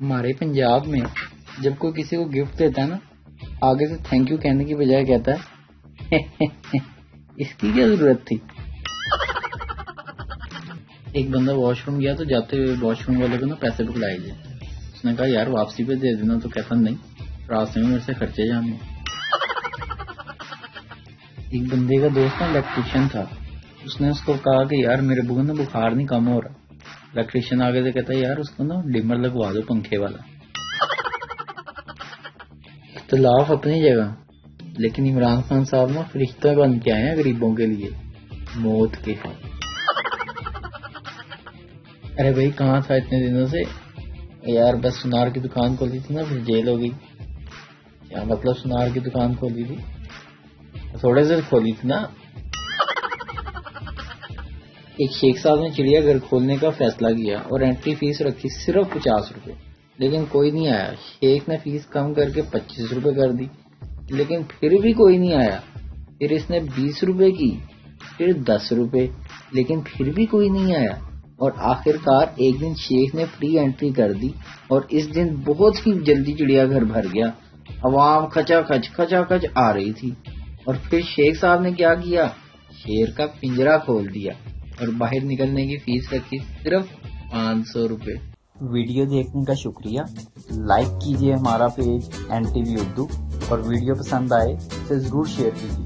ہمارے پنجاب میں جب کوئی کسی کو گفٹ دیتا ہے نا، آگے سے تھینک یو کہنے کی بجائے کہتا ہے اس کی کیا ضرورت تھی۔ ایک بندہ واش روم گیا تو جاتے ہوئے واش روم والے کو نا پیسے پکڑائے گئے، اس نے کہا یار واپسی پہ دے دینا، تو کہتا نہیں، راستے میں میرے سے خرچے جانے۔ ایک بندے کا دوست نا الیکٹریشین تھا، اس نے اس کو کہا کہ یار میرے بغل نا بخار نہیں کم ہو رہا۔ الیکٹریشین آگے سے کہتا ہے یار اس کو نا ڈمر لگوا دو پنکھے والا۔ اختلاف اپنی جگہ، لیکن عمران خان صاحب نا فرشتے بن کے آئے ہیں غریبوں کے لیے، موت کے ہاتھ۔ ارے بھائی کہاں تھا اتنے دنوں سے؟ یار بس سنار کی دکان کھولی تھی نا، پھر جیل ہو گئی۔ کیا مطلب سنار کی دکان کھولی تھی؟ تھوڑے سے کھولی تھی نا۔ ایک شیخ صاحب نے چڑیا گھر کھولنے کا فیصلہ کیا اور انٹری فیس رکھی صرف 50 روپے، لیکن کوئی نہیں آیا۔ شیخ نے فیس کم کر کے 25 روپے کر دی، لیکن پھر بھی کوئی نہیں آیا۔ پھر اس نے 20 روپے کی، پھر 10 روپے، لیکن پھر بھی کوئی نہیں آیا۔ اور آخر کار ایک دن شیخ نے فری انٹری کر دی اور اس دن بہت ہی جلدی چڑیا گھر بھر گیا، عوام کھچا کھچ آ رہی تھی۔ اور پھر شیخ صاحب نے کیا کیا؟ شیر کا پنجرا کھول دیا اور باہر نکلنے کی فیس رکھی صرف 500 روپے۔ ویڈیو دیکھنے کا شکریہ، لائک کیجئے ہمارا پیج NTV اردو، اور ویڈیو پسند آئے تو ضرور شیئر کیجئے۔